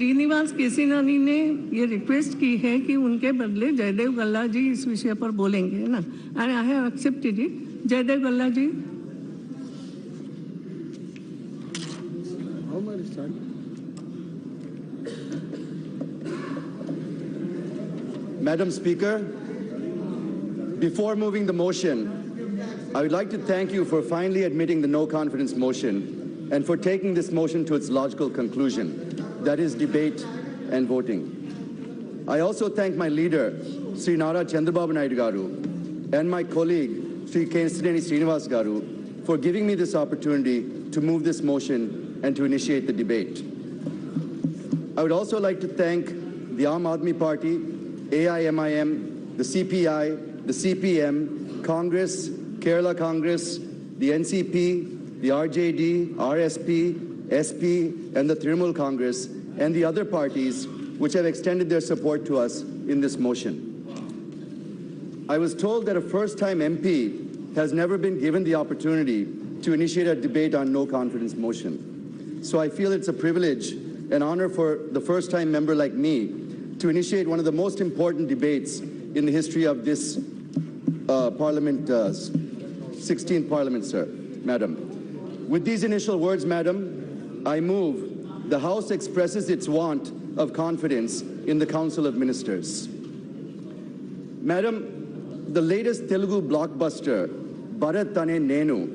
श्रीनिवास केसिनानी ने ये रिक्वेस्ट की है कि उनके बदले जयदेव गल्ला जी इस विषय पर बोलेंगे, है ना? And I have accepted it. Jayadev Galla ji. Madam Speaker, before moving the motion, I would like to thank you for finally admitting the no confidence motion and for taking this motion to its logical conclusion, that is debate and voting. I also thank my leader, Sri N Chandrababu Naidu garu, and my colleague, Sri Kesineni Srinivas garu, for giving me this opportunity to move this motion and to initiate the debate. I would also like to thank the Aam Aadmi Party, AIMIM, the CPI, the CPM, Congress, Kerala Congress, the NCP, the RJD, RSP, SP, and the Trinamool Congress, and the other parties which have extended their support to us in this motion. I was told that a first-time MP has never been given the opportunity to initiate a debate on no confidence motion. So I feel it's a privilege and honor for the first-time member like me to initiate one of the most important debates in the history of this Parliament, 16th Parliament, sir, Madam. With these initial words, Madam, I move the House expresses its want of confidence in the Council of Ministers. Madam, the latest Telugu blockbuster, Bharat Tane Nenu,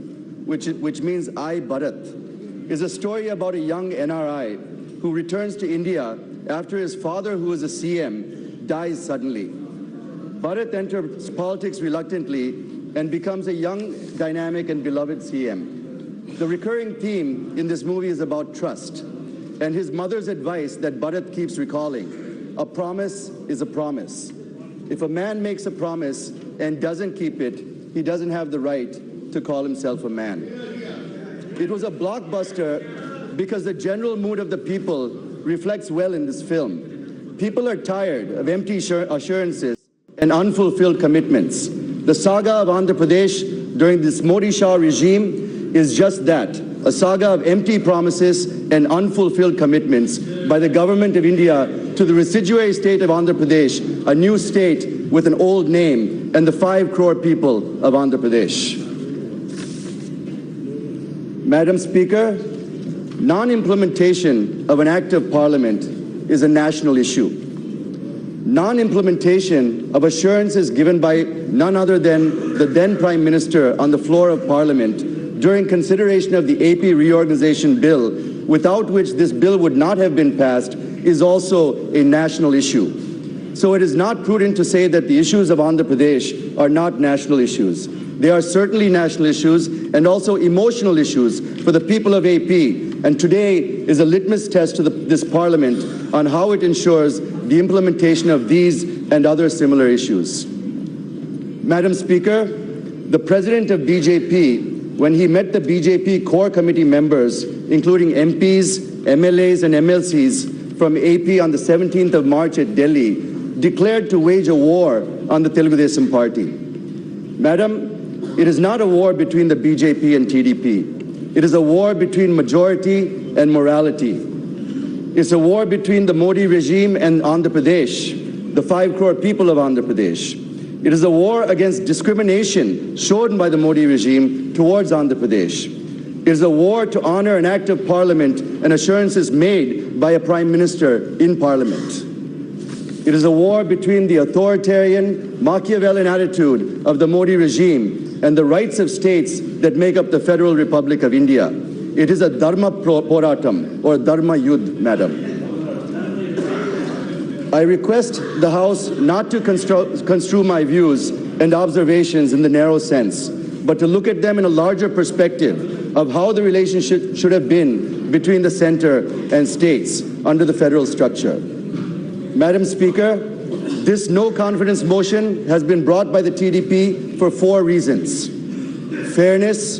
which means I Bharat, is a story about a young NRI who returns to India after his father, who was a CM, dies suddenly. Bharat enters politics reluctantly and becomes a young, dynamic, and beloved CM. The recurring theme in this movie is about trust and his mother's advice that Bharat keeps recalling. A promise is a promise. If a man makes a promise and doesn't keep it, he doesn't have the right to call himself a man. It was a blockbuster because the general mood of the people reflects well in this film. People are tired of empty assurances and unfulfilled commitments. The saga of Andhra Pradesh during this Modi Shah regime is just that, a saga of empty promises and unfulfilled commitments by the government of India to the residuary state of Andhra Pradesh, a new state with an old name, and the 5 crore people of Andhra Pradesh. Madam Speaker, non-implementation of an act of parliament is a national issue. Non-implementation of assurances given by none other than the then Prime Minister on the floor of Parliament during consideration of the AP reorganization bill, without which this bill would not have been passed, is also a national issue. So it is not prudent to say that the issues of Andhra Pradesh are not national issues. They are certainly national issues and also emotional issues for the people of AP. And today is a litmus test to this Parliament on how it ensures the implementation of these and other similar issues. Madam Speaker, the President of BJP, when he met the BJP core committee members, including MPs, MLAs, and MLCs from AP on the 17th of March at Delhi, declared to wage a war on the Telugu Desam Party. Madam, it is not a war between the BJP and TDP. It is a war between majority and morality. It's a war between the Modi regime and Andhra Pradesh, the 5 crore people of Andhra Pradesh. It is a war against discrimination shown by the Modi regime towards Andhra Pradesh. It is a war to honor an act of parliament and assurances made by a prime minister in parliament. It is a war between the authoritarian, Machiavellian attitude of the Modi regime and the rights of states that make up the Federal Republic of India. It is a dharma poratam or dharma yudh, Madam. I request the House not to construe my views and observations in the narrow sense, but to look at them in a larger perspective of how the relationship should have been between the center and states under the federal structure. Madam Speaker, this no confidence motion has been brought by the TDP for 4 reasons: fairness,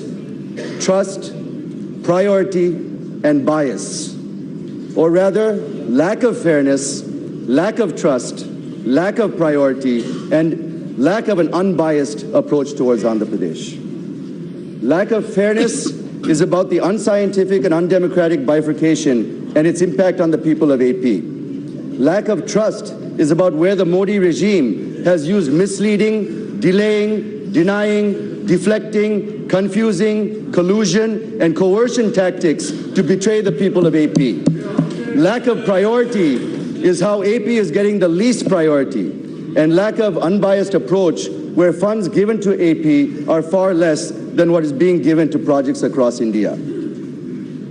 trust, priority, and bias. Or rather, lack of fairness, lack of trust, lack of priority, and lack of an unbiased approach towards Andhra Pradesh. Lack of fairness is about the unscientific and undemocratic bifurcation and its impact on the people of AP. Lack of trust is about where the Modi regime has used misleading, delaying, denying, deflecting, confusing, collusion, and coercion tactics to betray the people of AP. Lack of priority is how AP is getting the least priority, and lack of unbiased approach where funds given to AP are far less than what is being given to projects across India.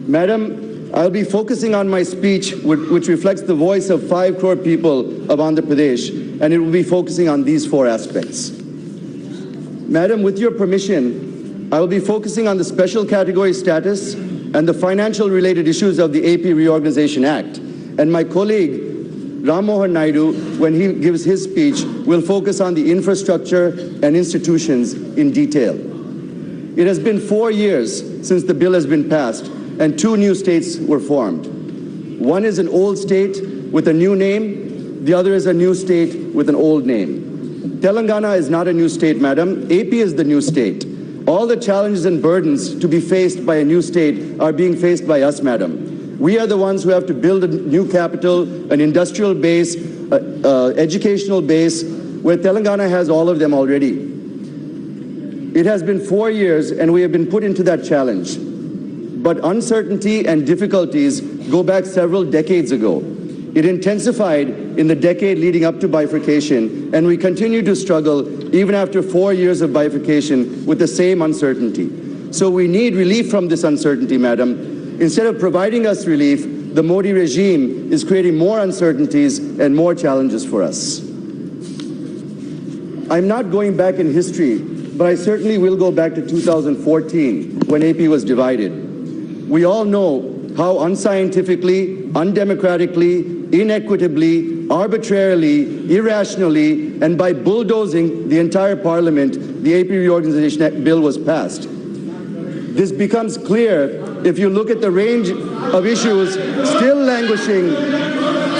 Madam, I'll be focusing on my speech, which reflects the voice of 5 crore people of Andhra Pradesh, and it will be focusing on these 4 aspects. Madam, with your permission, I will be focusing on the special category status and the financial related issues of the AP Reorganization Act. And my colleague, Ram Mohan Naidu, when he gives his speech, will focus on the infrastructure and institutions in detail. It has been 4 years since the bill has been passed, and 2 new states were formed. One is an old state with a new name, the other is a new state with an old name. Telangana is not a new state, madam. AP is the new state. All the challenges and burdens to be faced by a new state are being faced by us, madam. We are the ones who have to build a new capital, an industrial base, educational base, where Telangana has all of them already. It has been 4 years and we have been put into that challenge. But uncertainty and difficulties go back several decades ago. It intensified in the decade leading up to bifurcation, and we continue to struggle even after 4 years of bifurcation with the same uncertainty. So we need relief from this uncertainty, madam. Instead of providing us relief, the Modi regime is creating more uncertainties and more challenges for us. I'm not going back in history, but I certainly will go back to 2014 when AP was divided. We all know how unscientifically, undemocratically, inequitably, arbitrarily, irrationally, and by bulldozing the entire parliament, the AP Reorganization Bill was passed. This becomes clear if you look at the range of issues still languishing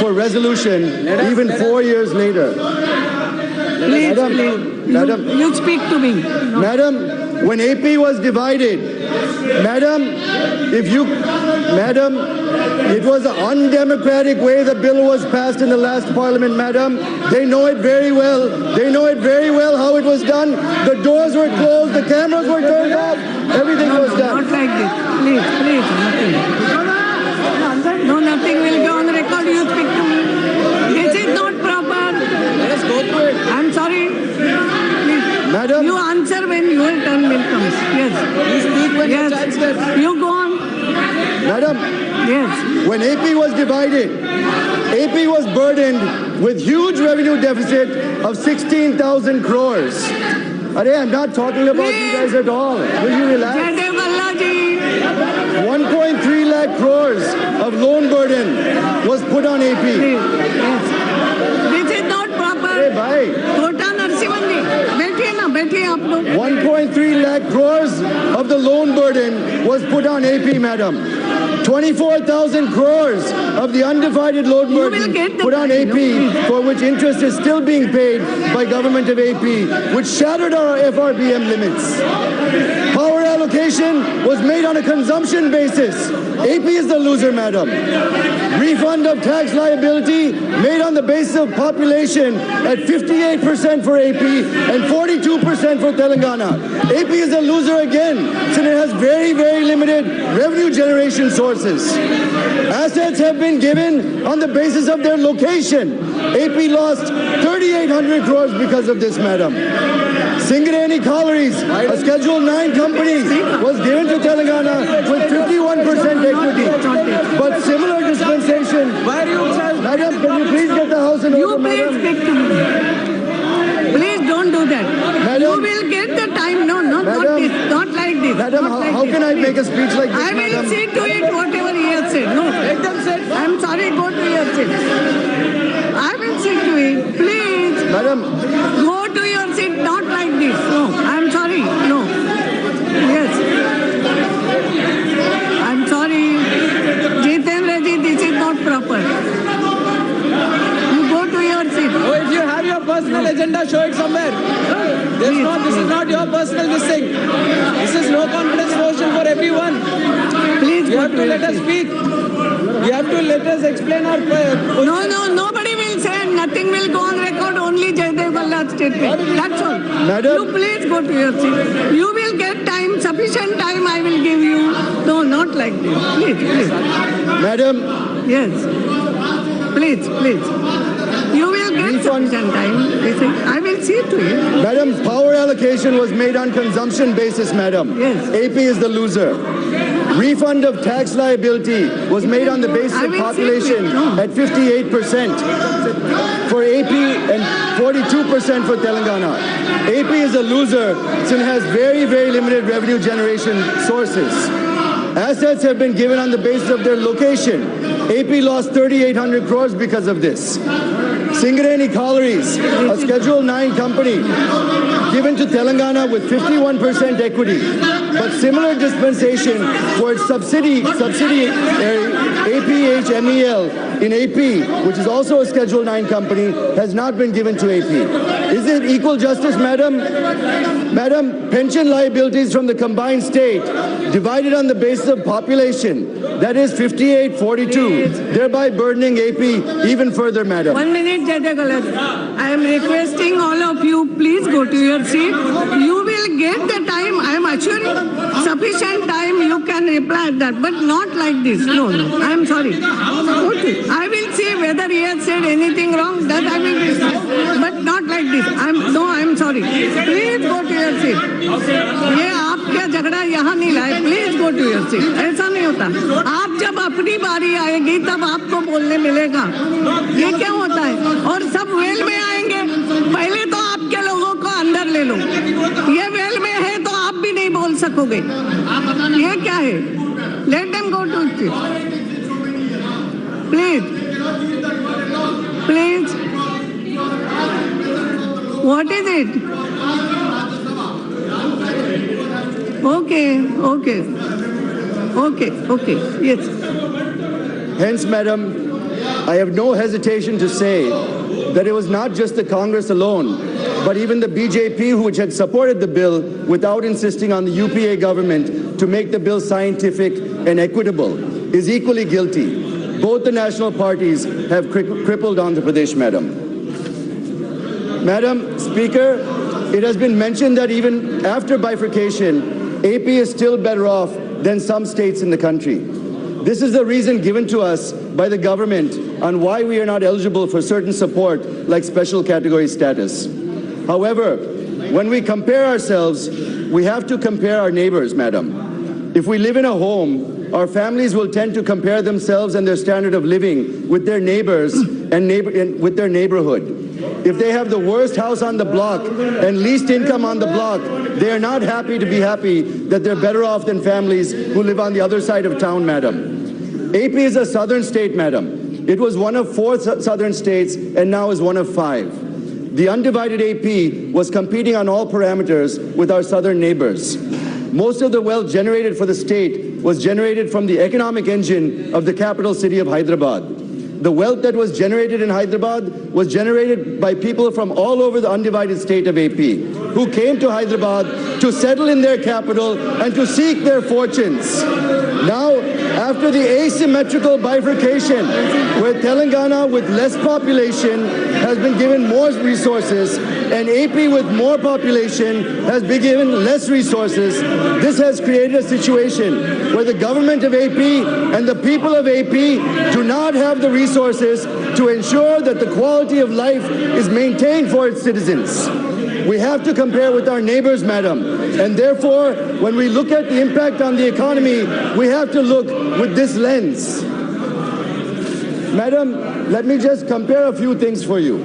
for resolution even 4 years later. Please, Madam, you speak to me. No. Madam, when AP was divided, madam, it was an undemocratic way the bill was passed in the last parliament, madam. They know it very well. They know it very well how it was done. The doors were closed, the cameras were turned off, everything was done. Not like this. Please, nothing. No, nothing will go on the record. You speak to me. This is not proper. Let us go through it. I'm sorry. Please. Madam. You answer when your turn will come. Yes. You speak when your chance gets. You go on. Madam, Yes. when AP was divided, AP was burdened with huge revenue deficit of 16,000 crores. I'm not talking about you guys at all. Will you relax? Jayadev Galla ji. 1.3 lakh crores of loan burden was put on AP. Please. Yes. This is not proper. Hey, bye. Kota Narsimandi. बैठिए आप लोग. 1.3 lakh crores of the loan burden was put on AP, madam. 24,000 crores of the undivided loan burden put on AP, for which interest is still being paid by government of AP, which shattered our FRBM limits. Power allocation was made on a consumption basis. AP is the loser, madam. Refund of tax liability made on the basis of population at 58% for AP and 42% for Telangana. AP is a loser again, since it has very, very limited revenue generation sources. Assets have been given on the basis of their location. AP lost 3,800 crores because of this, madam. Singareni Collieries, a Schedule 9 company, was given to Telangana with 51% equity. But similar dispensation. Madam, can you please get the house in order, madam? You please speak to me. Please don't do that. Madam, you will get the time. No, not this. Not like this. Madam, how can I make a speech like this, I will madam? see to it whatever he has said. No. Let them say. I'm sorry, go to your seat. I will see to it. Please. Madam. Go to your seat, not like this. No. I'm sorry. No. Yes. I'm sorry. Jitendra ji, this is not proper. You go to your seat. Oh, if you have your personal agenda, show it somewhere. This is not your personal thing. This is no confidence motion for everyone. Please You go have to your let us seat. speak. You have to let us explain our position. No, nobody will say, nothing will go on record, only Jayadev Galla statement. That's all. Madam. You please go to your seat. You will get time, sufficient time I will give you. No, not like this. Please. Madam, Yes. Please. You will get sufficient time. I will see to it. Madam, power allocation was made on consumption basis, madam. Yes. AP is the loser. Refund of tax liability was made on the basis I of will population see to it. No. at 58% for AP and 42% for Telangana. AP is a loser since it has very, very limited revenue generation sources. Assets have been given on the basis of their location. AP lost 3,800 crores because of this. Kesineni Collieries, a Schedule 9 company, given to Telangana with 51% equity. But similar dispensation for its subsidiary APHMEL in AP, which is also a Schedule 9 company, has not been given to AP. Is it equal justice, madam? Madam, pension liabilities from the combined state divided on the basis of population, that is 58-42, thereby burdening AP even further, madam. 1 minute, Jayadev Galla. I am requesting all of you, please go to your seat. You will get the time, I am assuring, sufficient time you can reply that, but not like this. No, I am sorry. Okay. I will see whether he has said anything wrong, that I will discuss, but not like this. I am sorry. Please go to your seat. ये आपका झगड़ा यहाँ नहीं लाए. Please go to your seat. ऐसा नहीं होता. आप जब अपनी बारी आएगी तब आपको बोलने मिलेगा. ये क्या होता है? और सब वेल में आएंगे. पहले तो आपके लोगों को अंदर ले लो. ये वेल में है तो आप भी नहीं बोल सकोगे. ये क्या है? Let them go to it. Please. What is it? Okay. Yes. Hence, madam, I have no hesitation to say that it was not just the Congress alone, but even the BJP, which had supported the bill without insisting on the UPA government to make the bill scientific and equitable, is equally guilty. Both the national parties have crippled Andhra Pradesh, madam. Madam Speaker, it has been mentioned that even after bifurcation, AP is still better off than some states in the country. This is the reason given to us by the government on why we are not eligible for certain support like special category status. However, when we compare ourselves, we have to compare our neighbors, madam. If we live in a home, our families will tend to compare themselves and their standard of living with their neighbors and with their neighborhood. If they have the worst house on the block and least income on the block, they are not happy to be happy that they're better off than families who live on the other side of town, madam. AP is a southern state, madam. It was one of 4 southern states and now is one of 5. The undivided AP was competing on all parameters with our southern neighbors. Most of the wealth generated for the state was generated from the economic engine of the capital city of Hyderabad. The wealth that was generated in Hyderabad was generated by people from all over the undivided state of AP, who came to Hyderabad to settle in their capital and to seek their fortunes. Now, after the asymmetrical bifurcation, where Telangana with less population has been given more resources and AP with more population has been given less resources, this has created a situation where the government of AP and the people of AP do not have the resources to ensure that the quality of life is maintained for its citizens. We have to compare with our neighbors, madam. And therefore, when we look at the impact on the economy, we have to look with this lens. Madam, let me just compare a few things for you.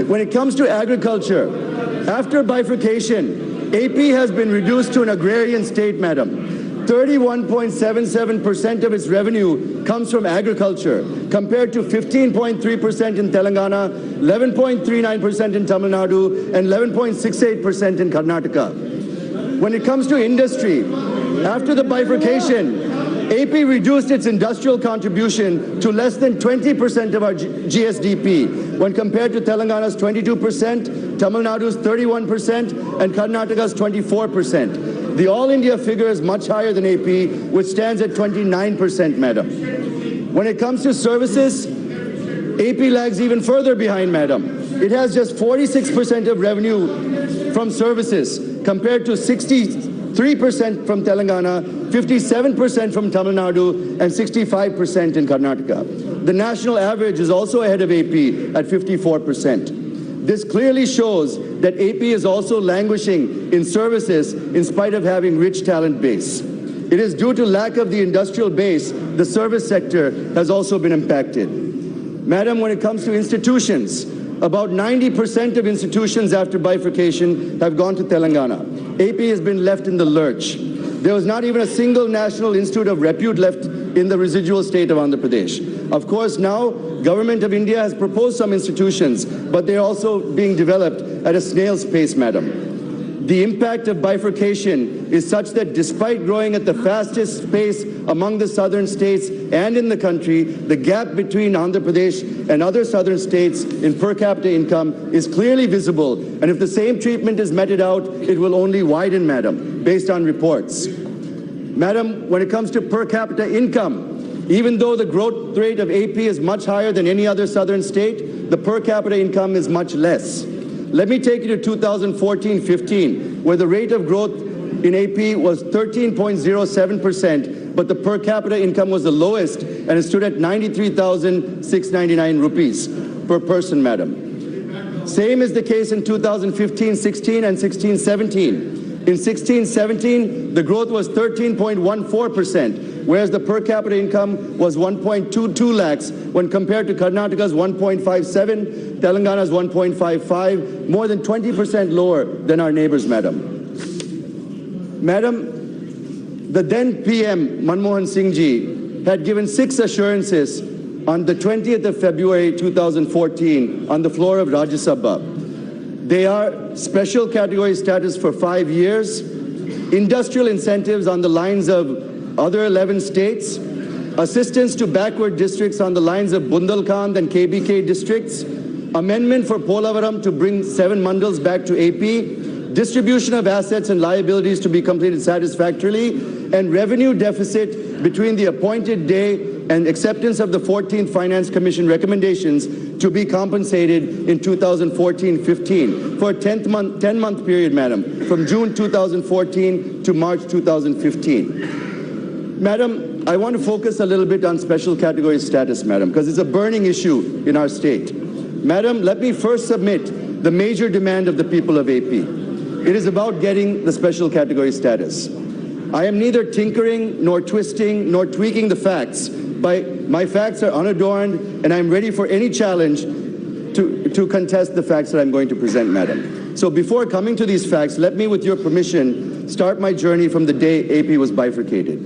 When it comes to agriculture, after bifurcation, AP has been reduced to an agrarian state, madam. 31.77% of its revenue comes from agriculture, compared to 15.3% in Telangana, 11.39% in Tamil Nadu, and 11.68% in Karnataka. When it comes to industry, after the bifurcation, AP reduced its industrial contribution to less than 20% of our GSDP, when compared to Telangana's 22%, Tamil Nadu's 31%, and Karnataka's 24%. The all India figure is much higher than AP, which stands at 29%, madam. When it comes to services, AP lags even further behind, madam. It has just 46% of revenue from services compared to 63% from Telangana, 57% from Tamil Nadu, and 65% in Karnataka. The national average is also ahead of AP at 54%. This clearly shows that AP is also languishing in services in spite of having rich talent base. It is due to lack of the industrial base, the service sector has also been impacted. Madam, when it comes to institutions, about 90% of institutions after bifurcation have gone to Telangana. AP has been left in the lurch. There was not even a single national institute of repute left in the residual state of Andhra Pradesh. Of course, now, Government of India has proposed some institutions, but they're also being developed at a snail's pace, madam. The impact of bifurcation is such that despite growing at the fastest pace among the southern states and in the country, the gap between Andhra Pradesh and other southern states in per capita income is clearly visible. And if the same treatment is meted out, it will only widen, madam, based on reports. Madam, when it comes to per capita income, even though the growth rate of AP is much higher than any other southern state, the per capita income is much less. Let me take you to 2014-15, where the rate of growth in AP was 13.07%, but the per capita income was the lowest, and it stood at 93,699 rupees per person, madam. Same is the case in 2015-16 and 16-17. In 16-17, the growth was 13.14%, whereas the per capita income was 1.22 lakhs when compared to Karnataka's 1.57, Telangana's 1.55, more than 20% lower than our neighbors, madam. Madam, the then PM, Manmohan Singh Ji, had given 6 assurances on the 20th of February 2014 on the floor of Rajya Sabha. They are special category status for 5 years, industrial incentives on the lines of other 11 states, assistance to backward districts on the lines of Bundelkhand and KBK districts, amendment for Polavaram to bring 7 mandals back to AP, distribution of assets and liabilities to be completed satisfactorily, and revenue deficit between the appointed day and acceptance of the 14th Finance Commission recommendations to be compensated in 2014-15 for a 10-month period, madam, from June 2014 to March 2015. Madam, I want to focus a little bit on special category status, madam, because it's a burning issue in our state. Madam, let me first submit the major demand of the people of AP. It is about getting the special category status. I am neither tinkering nor twisting nor tweaking the facts. My facts are unadorned, and I'm ready for any challenge to contest the facts that I'm going to present, madam. So before coming to these facts, let me, with your permission, start my journey from the day AP was bifurcated.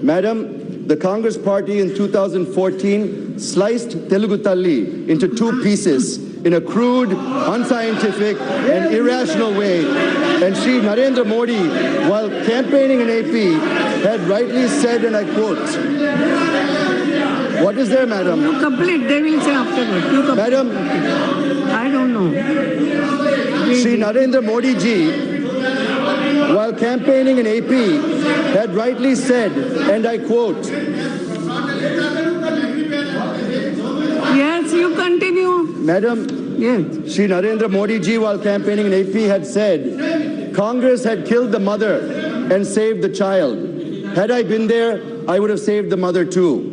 Madam, the Congress Party in 2014 sliced Telugu Talli into 2 pieces in a crude, unscientific, and irrational way. And Shri Narendra Modi, while campaigning in AP, had rightly said, and I quote, what is there, madam? You complete, they will say afterwards. You complete. Madam, I don't know. Shri Narendra Modi ji, while campaigning in AP, had rightly said, and I quote, Yes, you continue. Madam, Yes. Shri Narendra Modi ji, while campaigning in AP, had said, Congress had killed the mother and saved the child. Had I been there, I would have saved the mother too.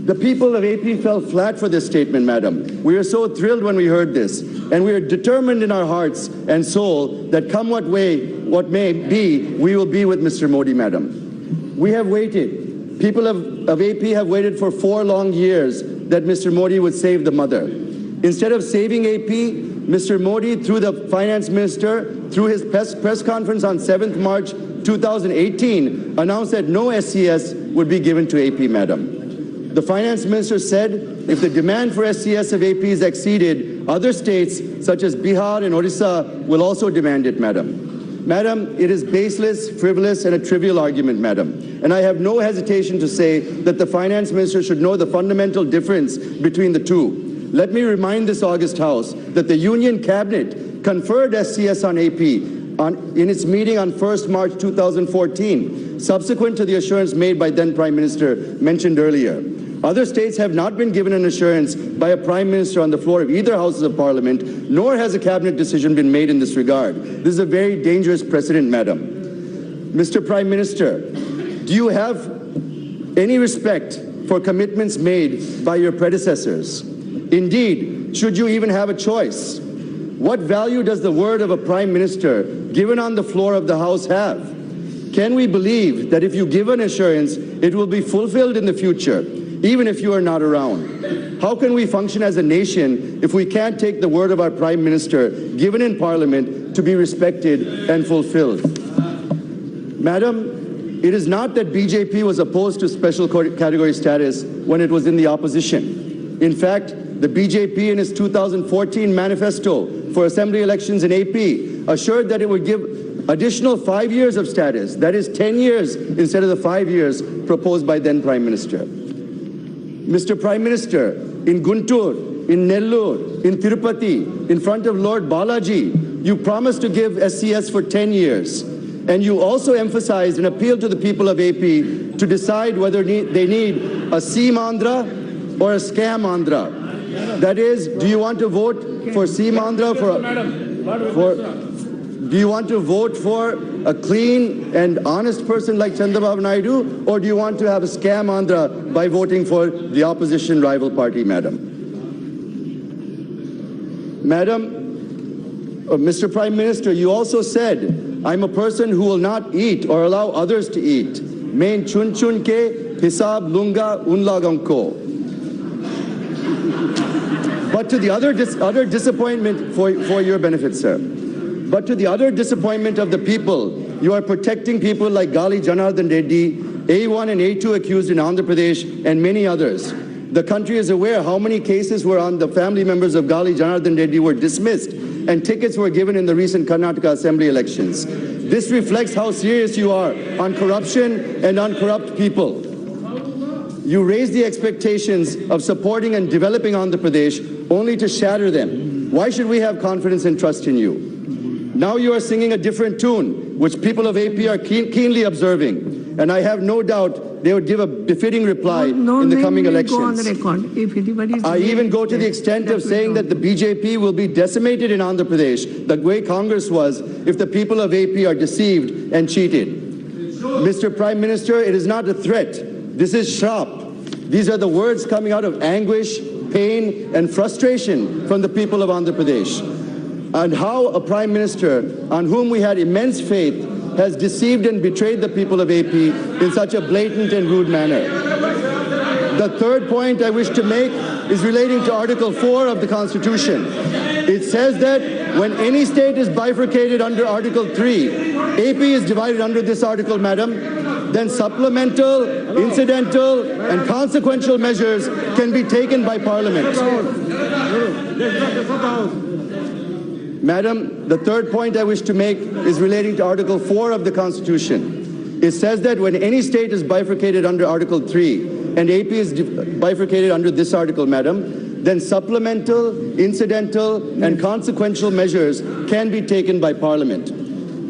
The people of AP fell flat for this statement, madam. We were so thrilled when we heard this, and we are determined in our hearts and soul that come what may be, we will be with Mr. Modi, madam. We have waited. People of AP have waited for 4 long years that Mr. Modi would save the mother. Instead of saving AP, Mr. Modi, through the finance minister, through his press conference on 7th March 2018, announced that no SCS would be given to AP, madam. The finance minister said if the demand for SCS of AP is exceeded, other states such as Bihar and Odisha will also demand it, madam. Madam, it is baseless, frivolous, and a trivial argument, madam. And I have no hesitation to say that the finance minister should know the fundamental difference between the two. Let me remind this august House that the Union Cabinet conferred SCS on AP in its meeting on 1st March 2014, subsequent to the assurance made by then Prime Minister mentioned earlier. Other states have not been given an assurance by a prime minister on the floor of either houses of parliament, nor has a cabinet decision been made in this regard. This is a very dangerous precedent, madam. Mr. Prime Minister, do you have any respect for commitments made by your predecessors? Indeed, should you even have a choice? What value does the word of a prime minister given on the floor of the House have? Can we believe that if you give an assurance, it will be fulfilled in the future, even if you are not around? How can we function as a nation if we can't take the word of our prime minister given in parliament to be respected and fulfilled? Madam, it is not that BJP was opposed to special category status when it was in the opposition. In fact, the BJP in its 2014 manifesto for assembly elections in AP assured that it would give additional 5 years of status, that is 10 years instead of the 5 years proposed by then Prime Minister. Mr. Prime Minister, in Guntur, in Nellore, in Tirupati, in front of Lord Balaji, you promised to give SCS for 10 years. And you also emphasized an appeal to the people of AP to decide whether they need a Seam Andhra or a Scam Andhra. That is, do you want to vote for Seam Andhra do you want to vote for a clean and honest person like Chandrababu Naidu, or do you want to have a Scam Andhra by voting for the opposition rival party, madam? Mr. Prime Minister, you also said, I'm a person who will not eat or allow others to eat. Main chun chun ke hisab lunga un laganko. But to the utter disappointment for your benefit, sir. But to the utter disappointment of the people, you are protecting people like Galla Jayadev Reddy, A1 and A2 accused in Andhra Pradesh, and many others. The country is aware how many cases were on the family members of Galla Jayadev Reddy were dismissed, and tickets were given in the recent Karnataka Assembly elections. This reflects how serious you are on corruption and on corrupt people. You raise the expectations of supporting and developing Andhra Pradesh only to shatter them. Why should we have confidence and trust in you? Now you are singing a different tune, which people of AP are keenly observing, and I have no doubt they would give a befitting reply in the coming elections. Go on the record. If anybody's I even go to the extent of saying that the BJP will be decimated in Andhra Pradesh, the way Congress was, if the people of AP are deceived and cheated. Mr. Prime Minister, it is not a threat. This is shraap. These are the words coming out of anguish, pain, and frustration from the people of Andhra Pradesh. And how a Prime Minister on whom we had immense faith has deceived and betrayed the people of AP in such a blatant and rude manner. The third point I wish to make is relating to Article 4 of the Constitution. It says that when any state is bifurcated under Article 3, AP is divided under this article, madam, then supplemental, incidental, and consequential measures can be taken by Parliament. Madam, the third point I wish to make is relating to Article 4 of the Constitution. It says that when any state is bifurcated under Article 3 and AP is bifurcated under this article, madam, then supplemental, incidental, and consequential measures can be taken by Parliament.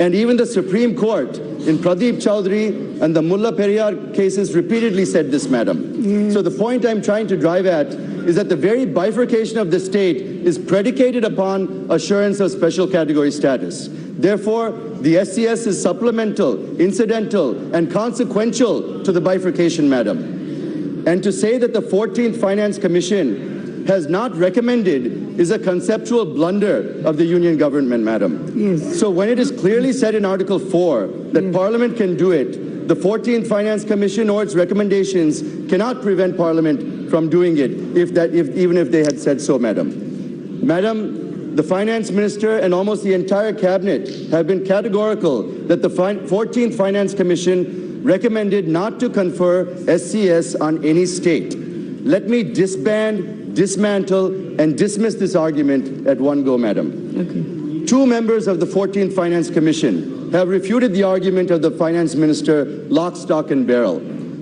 And even the Supreme Court in Pradeep Chowdhury and the Mullah Periyar cases repeatedly said this, madam. So the point I'm trying to drive at is that the very bifurcation of the state is predicated upon assurance of special category status. Therefore, the SCS is supplemental, incidental, and consequential to the bifurcation, madam. And to say that the 14th Finance Commission has not recommended is a conceptual blunder of the union government, madam. Yes. So when it is clearly said in Article 4 that Parliament can do it, the 14th Finance Commission or its recommendations cannot prevent Parliament from doing it, even if they had said so, madam. Madam, the Finance Minister and almost the entire Cabinet have been categorical that the 14th Finance Commission recommended not to confer SCS on any state. Let me disband, dismantle, and dismiss this argument at one go, madam. Okay. Two members of the 14th Finance Commission have refuted the argument of the Finance Minister lock, stock, and barrel.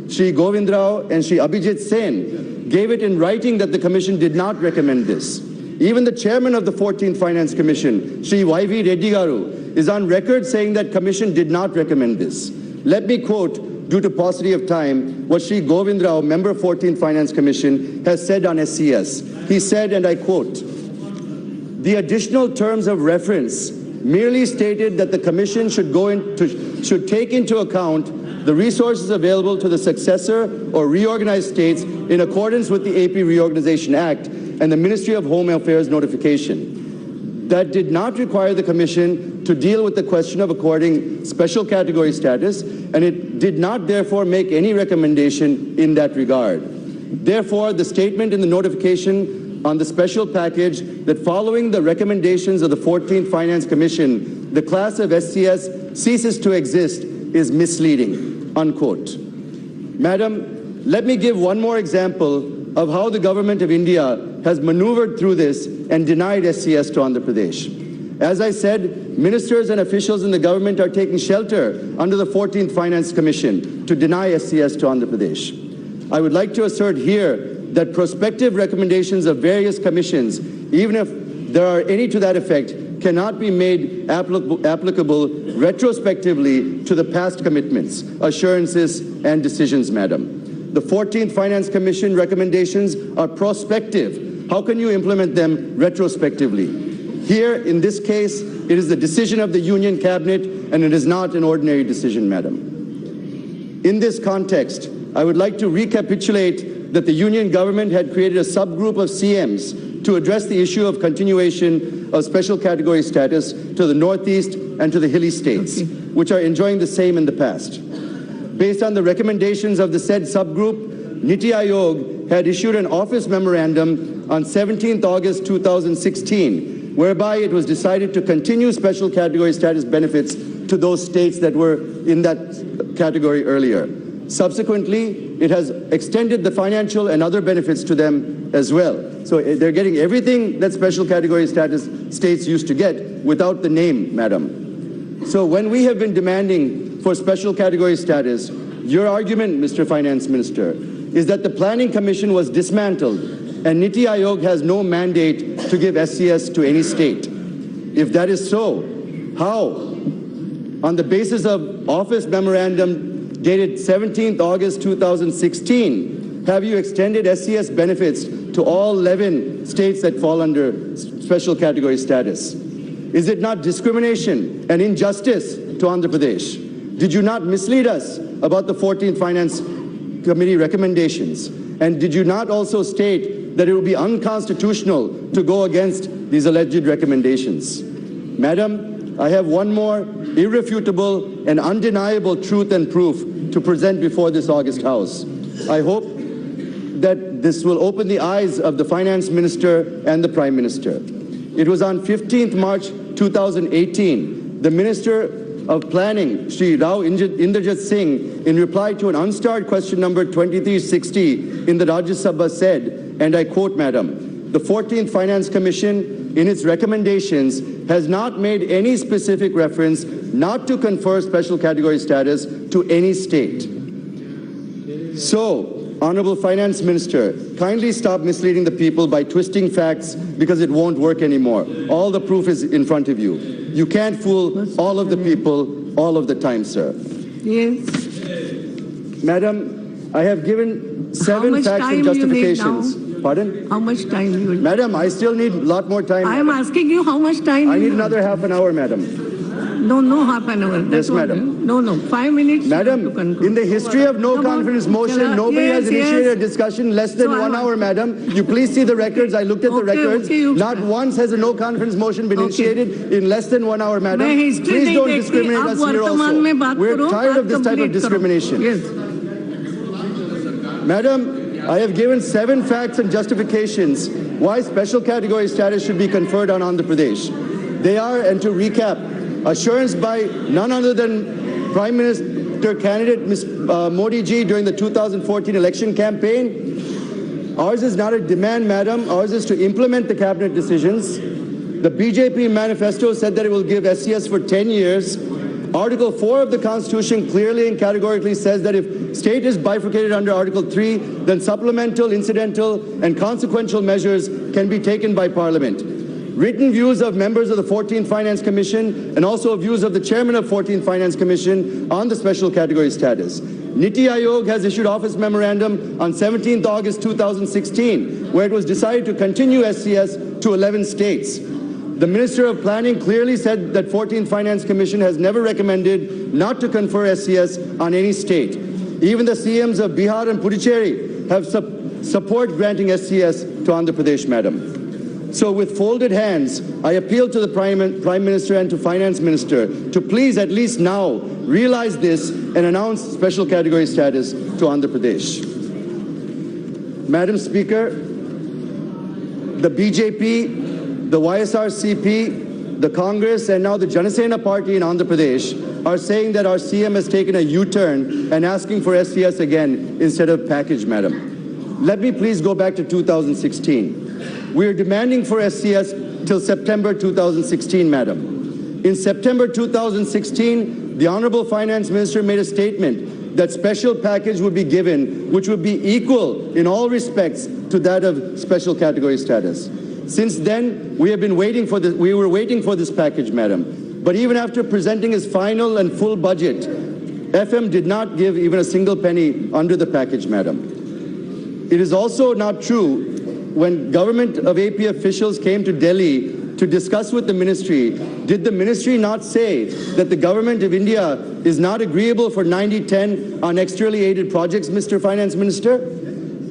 Shri Govind Rao and Shri Abhijit Sen gave it in writing that the Commission did not recommend this. Even the chairman of the 14th Finance Commission, Shri Y.V. Reddy Garu, is on record saying that Commission did not recommend this. Let me quote due to paucity of time, what Shri Govind Rao, member of 14th Finance Commission, has said on SCS. He said, and I quote, "The additional terms of reference merely stated that the Commission should take into account the resources available to the successor or reorganized states in accordance with the AP Reorganization Act and the Ministry of Home Affairs notification. That did not require the Commission to deal with the question of according special category status, and it did not therefore make any recommendation in that regard. Therefore, the statement in the notification on the special package that following the recommendations of the 14th Finance Commission, the class of SCS ceases to exist is misleading," unquote. Madam, let me give one more example of how the government of India has maneuvered through this and denied SCS to Andhra Pradesh. As I said, ministers and officials in the government are taking shelter under the 14th Finance Commission to deny SCS to Andhra Pradesh. I would like to assert here that prospective recommendations of various commissions, even if there are any to that effect, cannot be made applicable retrospectively to the past commitments, assurances, and decisions, Madam. The 14th Finance Commission recommendations are prospective. How can you implement them retrospectively? Here, in this case, it is the decision of the Union Cabinet, and it is not an ordinary decision, Madam. In this context, I would like to recapitulate that the Union government had created a subgroup of CMs to address the issue of continuation of special category status to the Northeast and to the hilly states, which are enjoying the same in the past. Based on the recommendations of the said subgroup, Niti Aayog had issued an office memorandum on 17th August 2016, whereby it was decided to continue special category status benefits to those states that were in that category earlier. Subsequently, it has extended the financial and other benefits to them as well. So they're getting everything that special category status states used to get without the name, Madam. So when we have been demanding for special category status, your argument, Mr. Finance Minister, is that the Planning Commission was dismantled and Niti Aayog has no mandate to give SCS to any state. If that is so, how? On the basis of office memorandum dated 17th August 2016, have you extended SCS benefits to all 11 states that fall under special category status? Is it not discrimination and injustice to Andhra Pradesh? Did you not mislead us about the 14th Finance Committee recommendations? And did you not also state that it would be unconstitutional to go against these alleged recommendations? Madam, I have one more irrefutable and undeniable truth and proof to present before this august House. I hope that this will open the eyes of the Finance Minister and the Prime Minister. It was on 15th March 2018, the Minister of Planning, Shri Rao Inderjit Singh, in reply to an unstarred question number 2360 in the Rajya Sabha said, and I quote, Madam, "The 14th Finance Commission, in its recommendations, has not made any specific reference not to confer special category status to any state." So, Honorable Finance Minister, kindly stop misleading the people by twisting facts because it won't work anymore. All the proof is in front of you. You can't fool all of the people all of the time, sir. Yes. Madam, I have given 7 facts and justifications. Pardon? How much time you will? Madam, I still need a lot more time. I am asking you how much time I you need will? another half an hour, madam. No, half an hour. Yes, madam. No, 5 minutes. Madam, to conclude. in the history of no confidence motion, nobody has initiated a discussion less than 1 hour, madam. You please see the records. I looked at the records. Not once has a no confidence motion been initiated in less than 1 hour, madam. Please don't discriminate us here also. We're tired of this type of discrimination. Yes. Madam, I have given 7 facts and justifications why special category status should be conferred on Andhra Pradesh. They are, and to recap, assurance by none other than Prime Minister candidate Ms. Modi ji during the 2014 election campaign. Ours is not a demand, madam. Ours is to implement the cabinet decisions. The BJP manifesto said that it will give SCS for 10 years. Article 4 of the Constitution clearly and categorically says that if state is bifurcated under Article 3, then supplemental, incidental, and consequential measures can be taken by Parliament. Written views of members of the 14th Finance Commission and also views of the chairman of 14th Finance Commission on the special category status. Niti Aayog has issued office memorandum on 17th August 2016, where it was decided to continue SCS to 11 states. The Minister of Planning clearly said that 14th Finance Commission has never recommended not to confer SCS on any state. Even the CMs of Bihar and Puducherry have support granting SCS to Andhra Pradesh, madam. So with folded hands, I appeal to the Prime Minister and to Finance Minister to please at least now realize this and announce special category status to Andhra Pradesh. Madam Speaker, the BJP, the YSRCP, the Congress, and now the Janasena Party in Andhra Pradesh are saying that our CM has taken a U-turn and asking for SCS again instead of package, madam. Let me please go back to 2016. We are demanding for SCS till September 2016, madam. In September 2016, the Honorable Finance Minister made a statement that special package would be given, which would be equal in all respects to that of special category status. Since then, we were waiting for this package, madam. But even after presenting his final and full budget, FM did not give even a single penny under the package, madam. It is also not true when government of AP officials came to Delhi to discuss with the ministry, did the ministry not say that the government of India is not agreeable for 90-10 on externally aided projects, Mr. Finance Minister?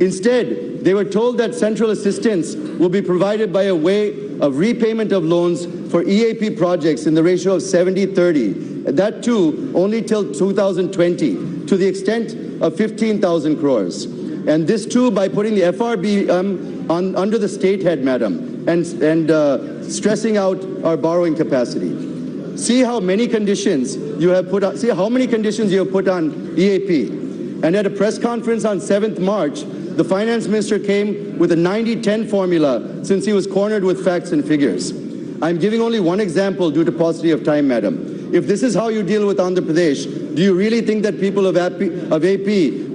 Instead, they were told that central assistance will be provided by a way of repayment of loans for EAP projects in the ratio of 70-30, that too only till 2020, to the extent of 15,000 crores. And this too by putting the FRB under the state head, madam, and stressing out our borrowing capacity. See how many conditions you have put on, see how many conditions you have put on EAP. And at a press conference on 7th March, the finance minister came with a 90-10 formula since he was cornered with facts and figures. I'm giving only one example due to paucity of time, madam. If this is how you deal with Andhra Pradesh, do you really think that people of AP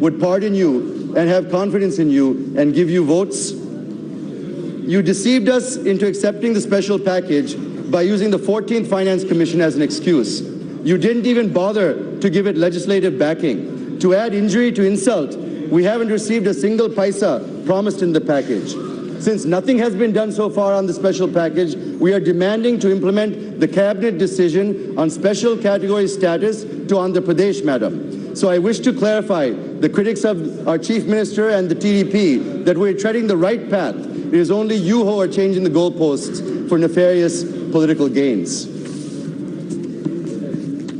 would pardon you and have confidence in you and give you votes? You deceived us into accepting the special package by using the 14th Finance Commission as an excuse. You didn't even bother to give it legislative backing. To add injury to insult, we haven't received a single paisa promised in the package. Since nothing has been done so far on the special package, we are demanding to implement the cabinet decision on special category status to Andhra Pradesh, madam. So I wish to clarify the critics of our Chief Minister and the TDP that we're treading the right path. It is only you who are changing the goalposts for nefarious political gains.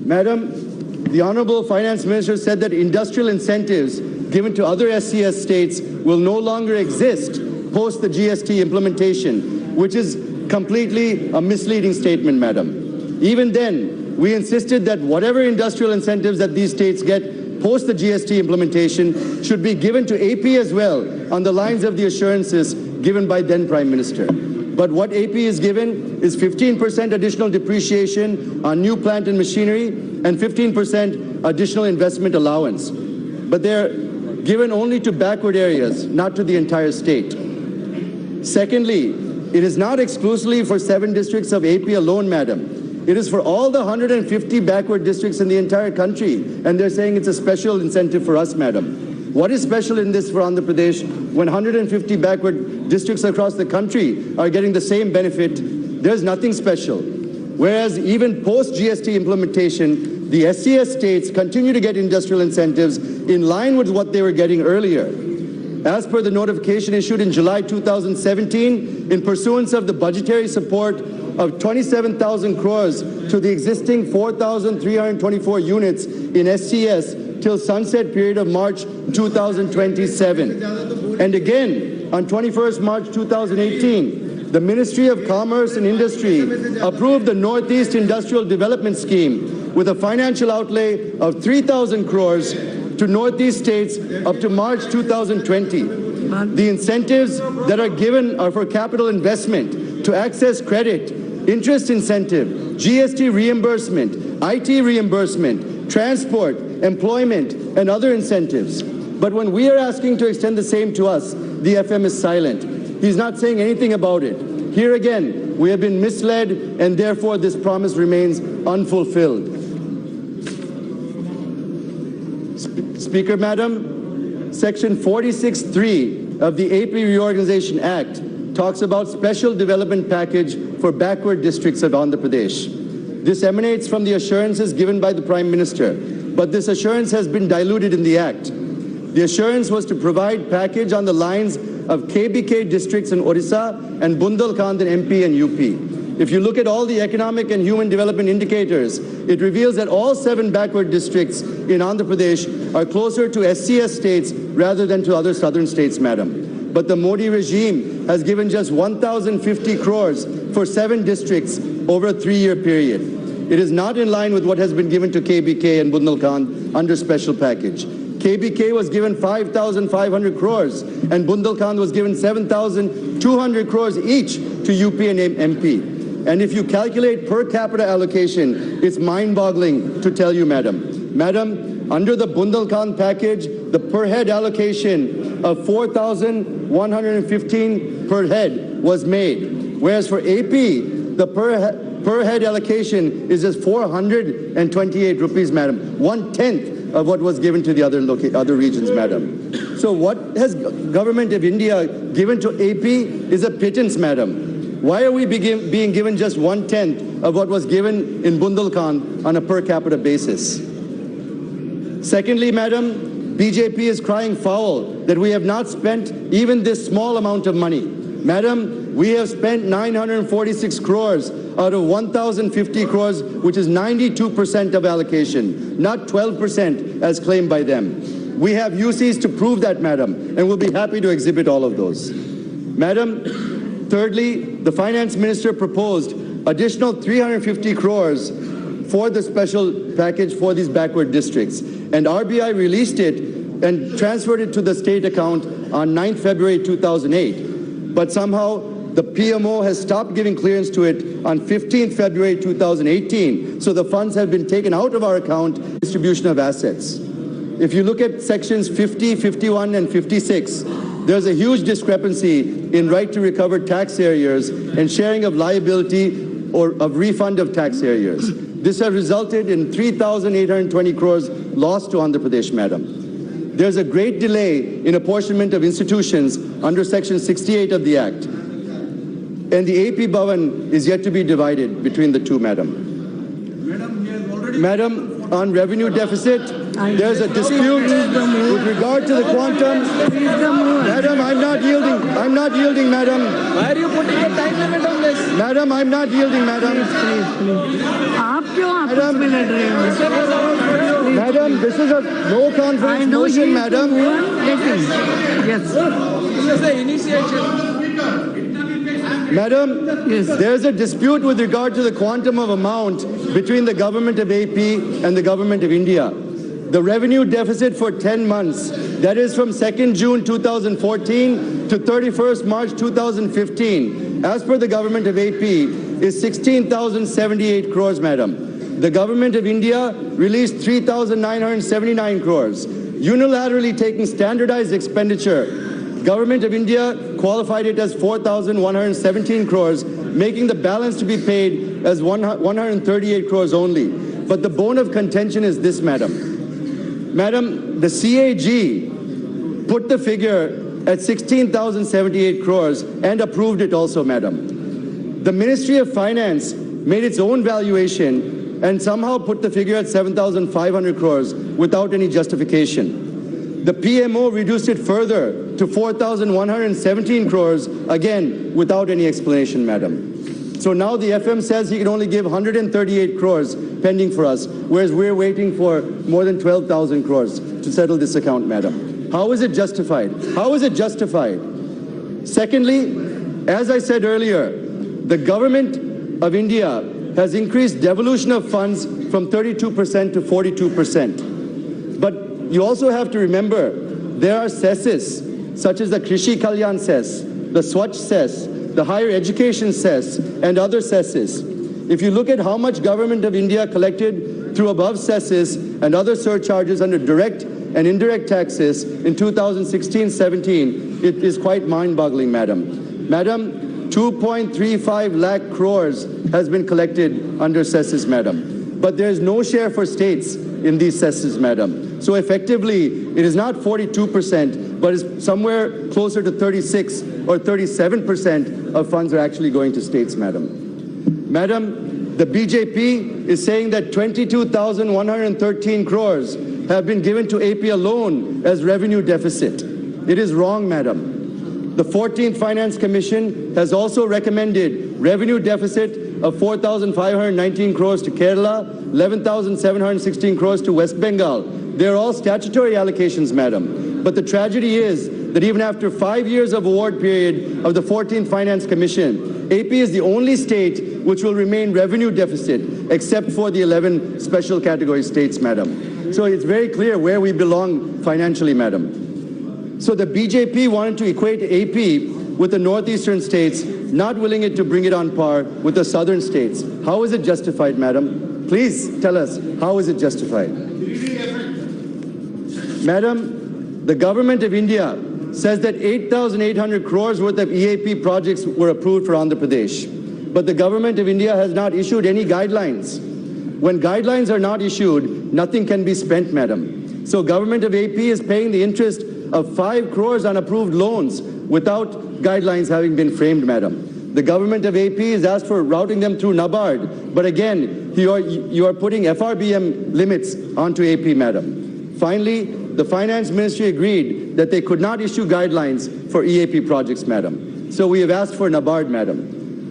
Madam, the Honorable Finance Minister said that industrial incentives given to other SCS states will no longer exist post the GST implementation, which is completely a misleading statement, madam. Even then, we insisted that whatever industrial incentives that these states get post the GST implementation should be given to AP as well on the lines of the assurances given by then Prime Minister. But what AP is given is 15% additional depreciation on new plant and machinery and 15% additional investment allowance. But they're given only to backward areas, not to the entire state. Secondly, it is not exclusively for 7 districts of AP alone, madam. It is for all the 150 backward districts in the entire country. And they're saying it's a special incentive for us, madam. What is special in this for Andhra Pradesh when 150 backward districts across the country are getting the same benefit? There's nothing special. Whereas even post-GST implementation, the SCS states continue to get industrial incentives in line with what they were getting earlier. As per the notification issued in July 2017, in pursuance of the budgetary support of 27,000 crores to the existing 4,324 units in SCS till sunset period of March 2027. And again, on 21st March 2018, the Ministry of Commerce and Industry approved the Northeast Industrial Development Scheme with a financial outlay of 3,000 crores to Northeast states up to March 2020. The incentives that are given are for capital investment, to access credit, interest incentive, GST reimbursement, IT reimbursement, transport, employment, and other incentives. But when we are asking to extend the same to us, the FM is silent. He's not saying anything about it. Here again, we have been misled, and therefore this promise remains unfulfilled. Speaker, Madam, Section 46(3) of the AP Reorganization Act talks about special development package for backward districts of Andhra Pradesh. This emanates from the assurances given by the Prime Minister, but this assurance has been diluted in the Act. The assurance was to provide package on the lines of KBK districts in Odisha and Bundelkhand in MP and UP. If you look at all the economic and human development indicators, it reveals that all 7 backward districts in Andhra Pradesh are closer to SCS states rather than to other southern states, Madam. But the Modi regime has given just 1,050 crores for 7 districts over a 3-year period. It is not in line with what has been given to KBK and Bundelkhand under special package. KBK was given 5,500 crores and Bundelkhand was given 7,200 crores each to UP and MP. And if you calculate per capita allocation, it's mind-boggling to tell you, Madam. Madam, under the Bundelkhand package, the per head allocation of 4,115 per head was made. Whereas for AP, the per head allocation is just 428 rupees, Madam. 1/10 of what was given to the other regions, Madam. So what has government of India given to AP is a pittance, Madam. Why are we being given just 1/10 of what was given in Bundelkhand on a per capita basis? Secondly, Madam, BJP is crying foul that we have not spent even this small amount of money. Madam, we have spent 946 crores out of 1,050 crores, which is 92% of allocation, not 12% as claimed by them. We have UCs to prove that, Madam, and we'll be happy to exhibit all of those. Madam, thirdly, the Finance Minister proposed additional 350 crores for the special package for these backward districts. And RBI released it and transferred it to the state account on 9th February 2008. But somehow the PMO has stopped giving clearance to it on 15th February 2018. So the funds have been taken out of our account, distribution of assets. If you look at sections 50, 51, and 56, there's a huge discrepancy in right to recover tax arrears and sharing of liability or of refund of tax arrears. This has resulted in 3,820 crores lost to Andhra Pradesh, Madam. There's a great delay in apportionment of institutions under Section 68 of the Act. And the AP Bhavan is yet to be divided between the two, Madam. Madam, on revenue deficit, there's a dispute with regard to the quantum. Madam, I'm not yielding. I'm not yielding, Madam. Why are you putting a time limit on this? Madam, I'm not yielding, Madam. आप क्यों आपस में लड़ रहे हो? Madam, this is a no confidence motion, Madam. Yes. This is the initiation. Madam, yes. There's a dispute with regard to the quantum of amount between the government of AP and the government of India. The revenue deficit for 10 months, that is from 2nd June 2014 to 31st March 2015, as per the government of AP, is 16,078 crores, Madam. The government of India released 3,979 crores. Unilaterally taking standardized expenditure, Government of India qualified it as 4,117 crores, making the balance to be paid as 138 crores only. But the bone of contention is this, Madam. Madam, the CAG put the figure at 16,078 crores and approved it also, Madam. The Ministry of Finance made its own valuation and somehow put the figure at 7,500 crores without any justification. The PMO reduced it further to 4,117 crores, again, without any explanation, Madam. So now the FM says he can only give 138 crores pending for us, whereas we're waiting for more than 12,000 crores to settle this account, Madam. How is it justified? How is it justified? Secondly, as I said earlier, the government of India has increased devolution of funds from 32% to 42%. But you also have to remember, there are cesses, such as the Krishi Kalyan cess, the Swachh cess, the higher education cess, and other cesses. If you look at how much government of India collected through above cesses and other surcharges under direct and indirect taxes in 2016-17, it is quite mind-boggling, Madam. Madam, 2.35 lakh crores has been collected under cesses, Madam. But there is no share for states in these cesses, Madam. So effectively, it is not 42%, but is somewhere closer to 36 or 37% of funds are actually going to states, madam. Madam, the BJP is saying that 22,113 crores have been given to AP alone as revenue deficit. It is wrong, madam. The 14th Finance Commission has also recommended revenue deficit of 4,519 crores to Kerala, 11,716 crores to West Bengal. They're all statutory allocations, madam. But the tragedy is that even after 5 years of award period of the 14th Finance Commission, AP is the only state which will remain revenue deficit, except for the 11 special category states, madam. So it's very clear where we belong financially, madam. So the BJP wanted to equate AP with the northeastern states, not willing it to bring it on par with the southern states. How is it justified, madam? Please tell us, how is it justified? Madam, the government of India says that 8,800 crores worth of EAP projects were approved for Andhra Pradesh. But the government of India has not issued any guidelines. When guidelines are not issued, nothing can be spent, madam. So government of AP is paying the interest of 5 crores on approved loans without guidelines having been framed, madam. The government of AP has asked for routing them through NABARD, but again, you are putting FRBM limits onto AP, madam. Finally, the Finance Ministry agreed that they could not issue guidelines for EAP projects, madam. So we have asked for NABARD, madam.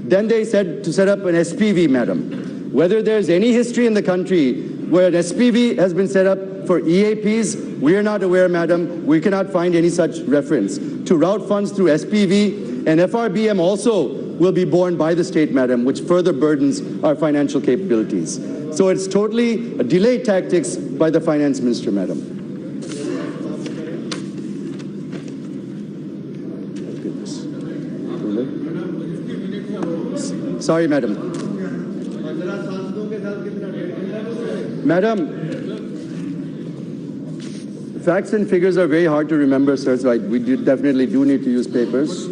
Then they said to set up an SPV, madam. Whether there's any history in the country where an SPV has been set up for EAPs, we are not aware, madam. We cannot find any such reference. To route funds through SPV and FRBM also will be borne by the state, madam, which further burdens our financial capabilities. So it's totally a delay tactics by the Finance Minister, madam. Sorry, madam. Madam, facts and figures are very hard to remember, sir, so we definitely do need to use papers.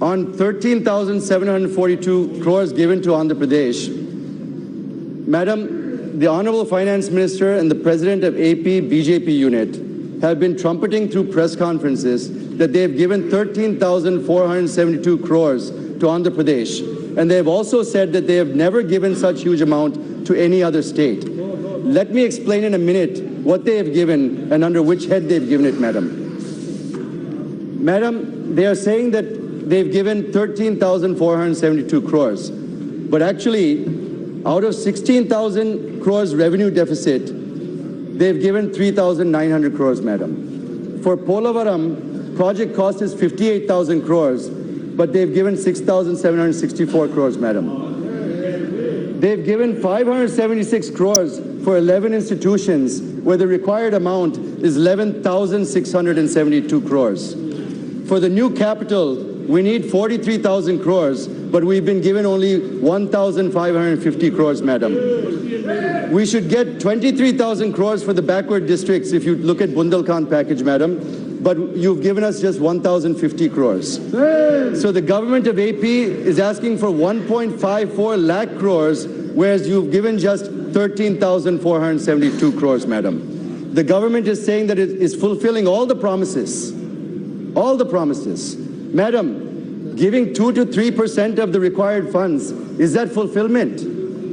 On 13,742 crores given to Andhra Pradesh, madam, the Honorable Finance Minister and the President of AP BJP unit have been trumpeting through press conferences that they have given 13,472 crores to Andhra Pradesh. And they have also said that they have never given such huge amount to any other state. Let me explain in a minute what they have given and under which head they've given it, madam. Madam, they are saying that they've given 13,472 crores. But actually, out of 16,000 crores revenue deficit, they've given 3,900 crores, madam. For Polavaram, project cost is 58,000 crores, but they've given 6,764 crores, madam. They've given 576 crores for 11 institutions where the required amount is 11,672 crores. For the new capital, we need 43,000 crores, but we've been given only 1,550 crores, madam. We should get 23,000 crores for the backward districts if you look at Bundelkhand package, madam, but you've given us just 1,050 crores. So the government of AP is asking for 1.54 lakh crores, whereas you've given just 13,472 crores, madam. The government is saying that it is fulfilling all the promises. All the promises. Madam, giving 2 to 3% of the required funds, is that fulfillment?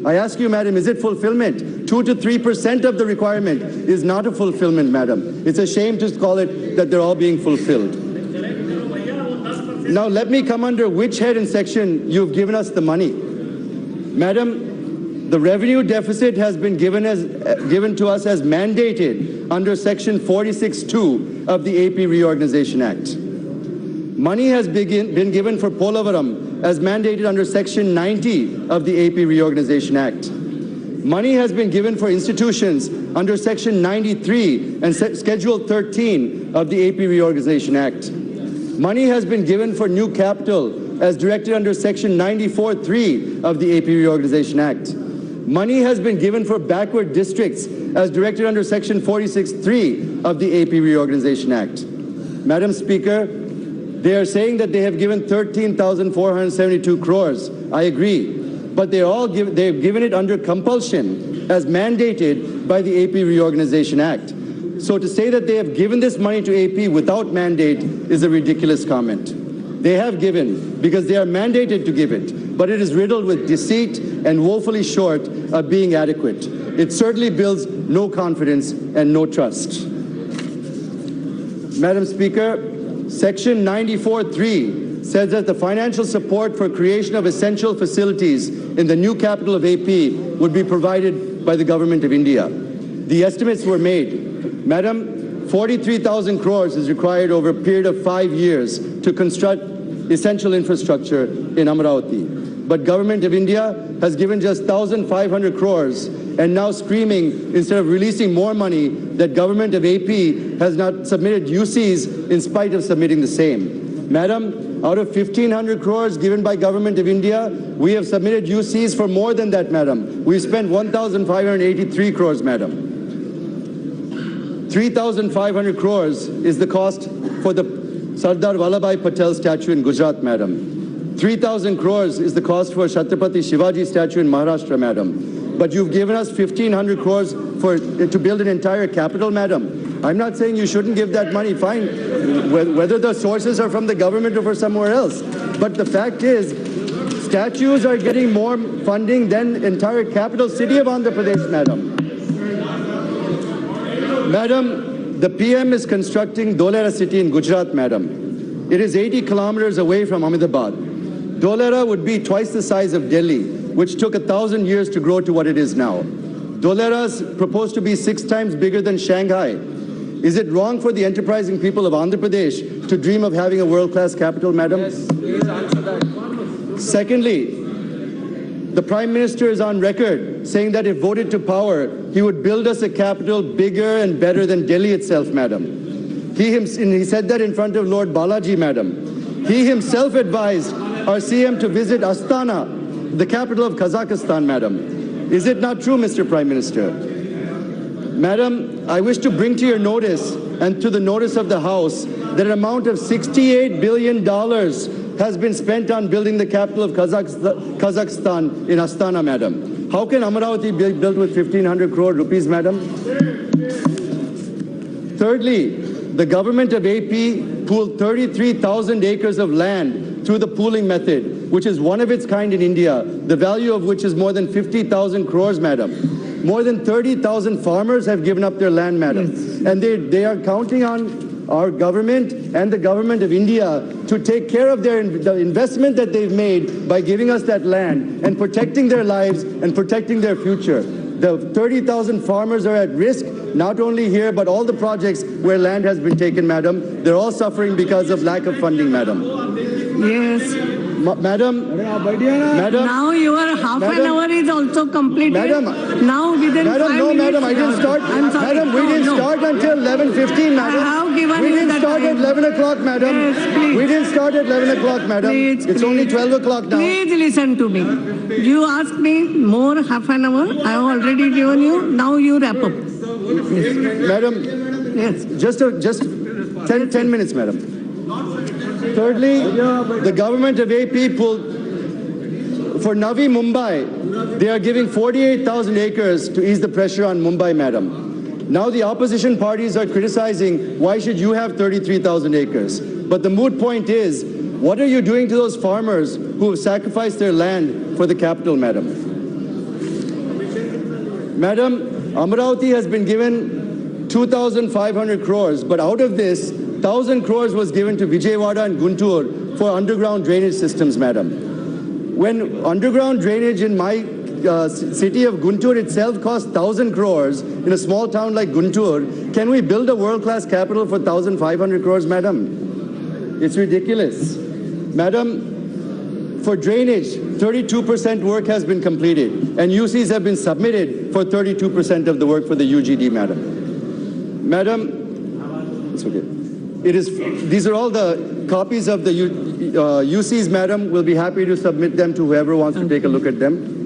I ask you, madam, is it fulfillment? 2 to 3% of the requirement is not a fulfillment, madam. It's a shame to call it that they're all being fulfilled. Now let me come under which head and section you've given us the money. Madam, the revenue deficit has been given to us as mandated under section 46(2) of the AP Reorganization Act. Money has been given for Polavaram as mandated under section 90 of the AP Reorganization Act. Money has been given for institutions under section 93 and schedule 13 of the AP Reorganization Act. Money has been given for new capital as directed under section 94(3) of the AP Reorganization Act. Money has been given for backward districts as directed under section 46(3) of the AP Reorganization Act. Madam Speaker, they are saying that they have given 13,472 crores. I agree. But they've given it under compulsion as mandated by the AP Reorganization Act. So to say that they have given this money to AP without mandate is a ridiculous comment. They have given because they are mandated to give it, but it is riddled with deceit and woefully short of being adequate. It certainly builds no confidence and no trust. Madam Speaker, Section 94(3) says that the financial support for creation of essential facilities in the new capital of AP would be provided by the Government of India. The estimates were made. Madam, 43,000 crores is required over a period of 5 years to construct essential infrastructure in Amaravati. But Government of India has given just 1,500 crores and now screaming, instead of releasing more money, that Government of AP has not submitted UCs in spite of submitting the same. Madam, out of 1,500 crores given by Government of India, we have submitted UCs for more than that, madam. We spent 1,583 crores, madam. 3,500 crores is the cost for the Sardar Vallabhbhai Patel statue in Gujarat, madam. 3,000 crores is the cost for Chhatrapati Shivaji statue in Maharashtra, madam. But you've given us 1,500 crores to build an entire capital, madam. I'm not saying you shouldn't give that money, fine, whether the sources are from the government or from somewhere else. But the fact is, statues are getting more funding than entire capital city of Andhra Pradesh, madam. Madam, the PM is constructing Dholera city in Gujarat, madam. It is 80 kilometers away from Ahmedabad. Dholera would be twice the size of Delhi, which took 1,000 years to grow to what it is now. Dholera is proposed to be 6 times bigger than Shanghai. Is it wrong for the enterprising people of Andhra Pradesh to dream of having a world-class capital, madam? Yes, please answer that. Secondly, the Prime Minister is on record saying that if voted to power, he would build us a capital bigger and better than Delhi itself, madam. He said that in front of Lord Balaji, madam. He himself advised our CM to visit Astana, the capital of Kazakhstan, madam. Is it not true, Mr. Prime Minister? Madam, I wish to bring to your notice and to the notice of the House that an amount of $68 billion has been spent on building the capital of Kazakhstan in Astana, madam. How can Amaravati be built with 1,500 crore rupees, madam? Thirdly, the government of AP pooled 33,000 acres of land through the pooling method, which is one of its kind in India, the value of which is more than 50,000 crores, madam. More than 30,000 farmers have given up their land, madam. Yes. And they are counting on our government and the government of India to take care of the investment that they've made by giving us that land and protecting their lives and protecting their future. The 30,000 farmers are at risk, not only here, but all the projects where land has been taken, madam. They're all suffering because of lack of funding, madam. Yes. Madam, now your half an hour is also completed. Madam, now within 5 no, minutes. madam, I didn't start. I'm sorry. Madam, we didn't start until 11:15, madam. I have given we you didn't the start time. at 11 o'clock, madam. Yes, please. We didn't start at 11 o'clock, madam. Please, it's only 12 o'clock now. Please listen to me. You asked me more half an hour. I have already given you. Now you wrap up. Yes. Madam, yes. just 10 minutes, madam. Thirdly, the government of AP pulled for Navi Mumbai, they are giving 48,000 acres to ease the pressure on Mumbai, madam. Now the opposition parties are criticizing, why should you have 33,000 acres? But the moot point is, what are you doing to those farmers who have sacrificed their land for the capital, madam? Madam, Amaravati has been given 2,500 crores, but out of this, 1,000 crores was given to Vijayawada and Guntur for underground drainage systems, madam. When underground drainage in my city of Guntur itself costs 1,000 crores in a small town like Guntur, can we build a world-class capital for 1,500 crores, madam? It's ridiculous. Madam, for drainage, 32% work has been completed, and UCs have been submitted for 32% of the work for the UGD, madam. Madam, it's okay. These are all the copies of the UCs, madam. We'll be happy to submit them to whoever wants to take a look at them.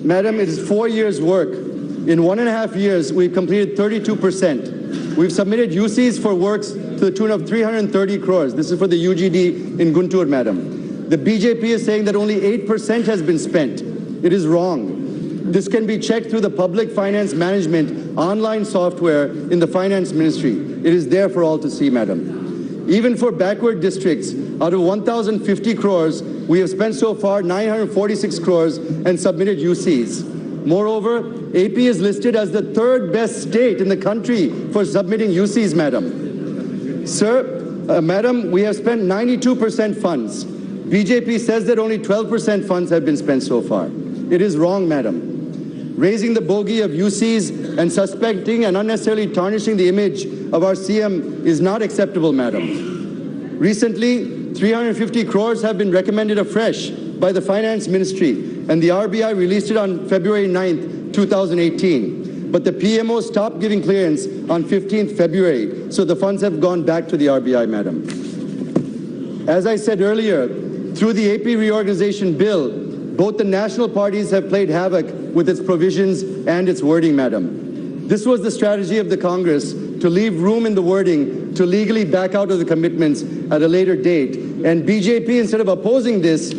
Madam, it is 4 years' work. In 1.5 years, we've completed 32%. We've submitted UCs for works to the tune of 330 crores. This is for the UGD in Guntur, madam. The BJP is saying that only 8% has been spent. It is wrong. This can be checked through the public finance management online software in the finance ministry. It is there for all to see, madam. Even for backward districts, out of 1,050 crores, we have spent so far 946 crores and submitted UCs. Moreover, AP is listed as the third best state in the country for submitting UCs, madam. Sir, madam, we have spent 92% funds. BJP says that only 12% funds have been spent so far. It is wrong, madam. Raising the bogey of UCs and suspecting and unnecessarily tarnishing the image of our CM is not acceptable, madam. Recently, 350 crores have been recommended afresh by the Finance Ministry, and the RBI released it on February 9th, 2018. But the PMO stopped giving clearance on 15th February, so the funds have gone back to the RBI, madam. As I said earlier, through the AP reorganization bill, both the national parties have played havoc with its provisions and its wording, madam. This was the strategy of the Congress, to leave room in the wording to legally back out of the commitments at a later date. And BJP, instead of opposing this,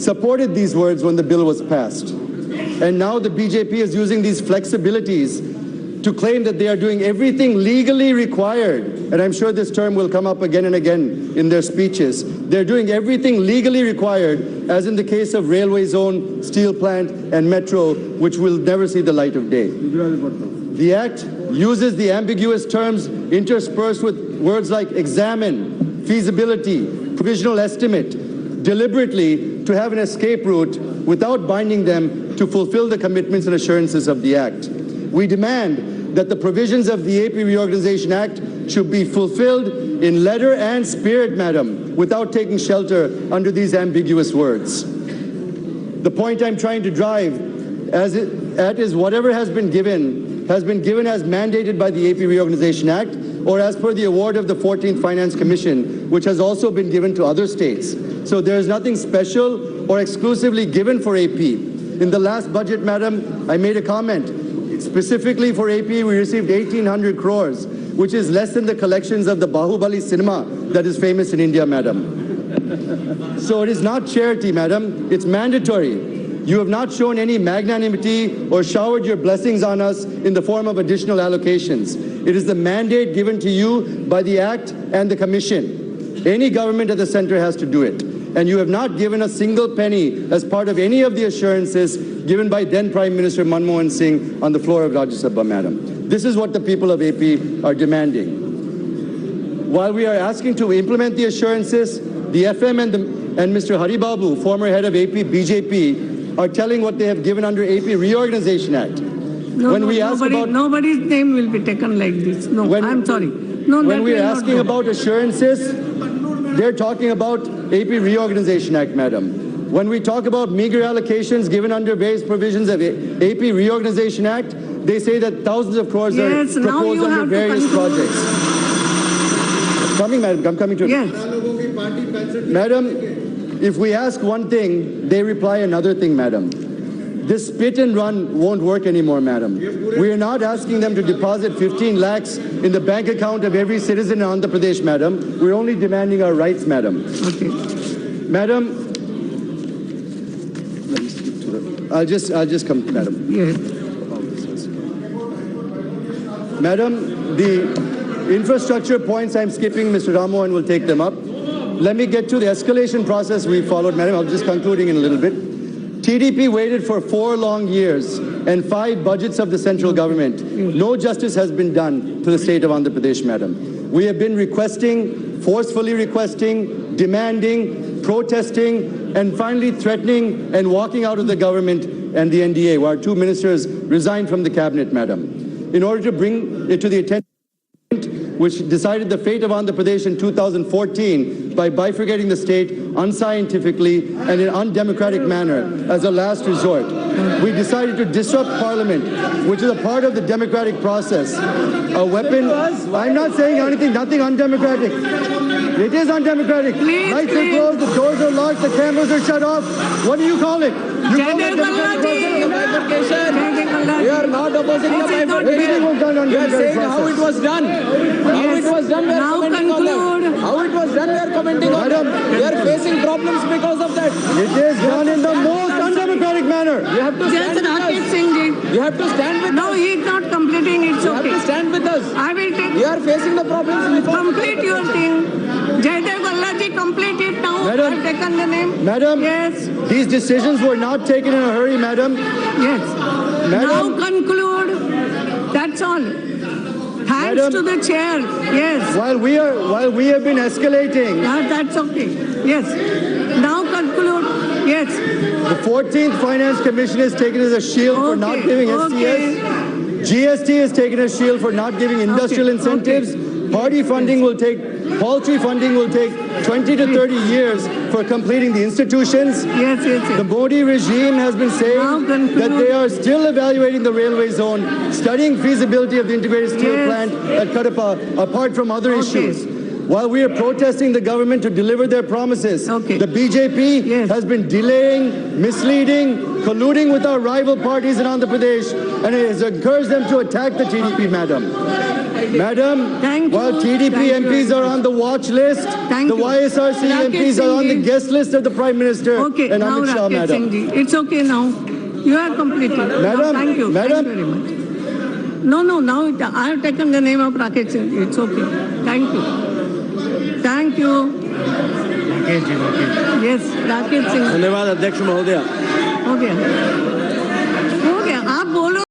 supported these words when the bill was passed. And now the BJP is using these flexibilities to claim that they are doing everything legally required. And I'm sure this term will come up again and again in their speeches. They're doing everything legally required, as in the case of railway zone, steel plant, and metro, which will never see the light of day. The Act uses the ambiguous terms interspersed with words like examine, feasibility, provisional estimate, deliberately to have an escape route without binding them to fulfill the commitments and assurances of the Act. We demand that the provisions of the AP Reorganization Act should be fulfilled in letter and spirit, madam, without taking shelter under these ambiguous words. The point I'm trying to drive at is whatever has been given as mandated by the AP Reorganization Act or as per the award of the 14th Finance Commission, which has also been given to other states. So there is nothing special or exclusively given for AP. In the last budget, madam, I made a comment. Specifically for AP, we received 1,800 crores, which is less than the collections of the Bahubali cinema that is famous in India, madam. So it is not charity, madam. It's mandatory. You have not shown any magnanimity or showered your blessings on us in the form of additional allocations. It is the mandate given to you by the Act and the Commission. Any government at the center has to do it. And you have not given a single penny as part of any of the assurances given by then Prime Minister Manmohan Singh on the floor of Rajya Sabha, madam. This is what the people of AP are demanding. While we are asking to implement the assurances, the FM and Mr. Haribabu, former head of AP BJP, are telling what they have given under AP Reorganization Act. Nobody's name will be taken like this. No, I'm sorry. No, when we are asking about assurances, they're talking about AP Reorganization Act, madam. When we talk about meager allocations given under various provisions of AP Reorganization Act, they say that thousands of crores are proposed under various projects. Coming, madam, I'm coming to it. Yes. Madam, if we ask one thing, they reply another thing, madam. This spit and run won't work anymore, madam. We are not asking them to deposit 15 lakhs in the bank account of every citizen in Andhra Pradesh, madam. We're only demanding our rights, madam. Okay. Madam, I'll just come, madam. Yes. Madam, the infrastructure points I'm skipping, Mr. Ramohan will take them up. Let me get to the escalation process we followed, madam. I'm just concluding in a little bit. TDP waited for 4 long years and 5 budgets of the central government. No justice has been done to the state of Andhra Pradesh, madam. We have been requesting, forcefully requesting, demanding, protesting, and finally threatening and walking out of the government and the NDA, where our 2 ministers resigned from the cabinet, madam. In order to bring it to the attention which decided the fate of Andhra Pradesh in 2014 by bifurcating the state unscientifically and in an undemocratic manner as a last resort. We decided to disrupt Parliament, which is a part of the democratic process. A weapon, I'm not saying anything, nothing undemocratic. It is undemocratic. Lights are closed, the doors are locked, the cameras are shut off. What do you call it? You call it You are not opposing the bifurcation. You are saying how it was done. How it was done, we are commenting on that. How it was done, we are commenting on that. We are facing problems because of that. It is done in the most undemocratic manner. You have to stand with us. Singh ji. You have to stand with No, us. he is not completing it, It's You have okay. to stand with us. I will take. You are facing the problems before. Complete your thing. Jayadev Galla ji, complete it now. Madam. I've taken the name. Madam, Yes. these decisions were not taken in a hurry, madam. Yes. Madam. Now conclude. That's all. Thanks Madam. to the chair. Yes. While we have been escalating, That's okay. Yes. Now conclude. Yes. the 14th Finance Commission is taken as a shield for not Okay, giving okay. SCS. GST is taken as shield for not giving industrial Okay, incentives. Party funding will take, paltry funding will take 20 to 30 years for completing the institutions. Yes, yes, The yes. Modi regime has been Now saying conclude. that they are still evaluating the railway zone, studying feasibility of the integrated steel Yes. plant at Kadapa, apart from other Okay. issues. While we are protesting the government to deliver their promises, Okay. the BJP Yes. has been delaying, misleading, colluding with our rival parties in Andhra Pradesh, and it has encouraged them to attack the TDP, madam. Madam, Thank while you. TDP Thank you MPs very are on the watch list, Thank the you. YSRC Rakesh MPs are on the Singh ji. guest list of the Prime Minister Okay, and now Amit Shah, Rakesh madam. Singh ji. It's okay now. You are completed. Now, Madam, thank you. madam. Thank you very much. No, now I have taken the name of Rakesh Singh ji. It's okay. Thank you. Thank you. Yes, Rakesh Singh. धन्यवाद अध्यक्ष महोदय. Okay.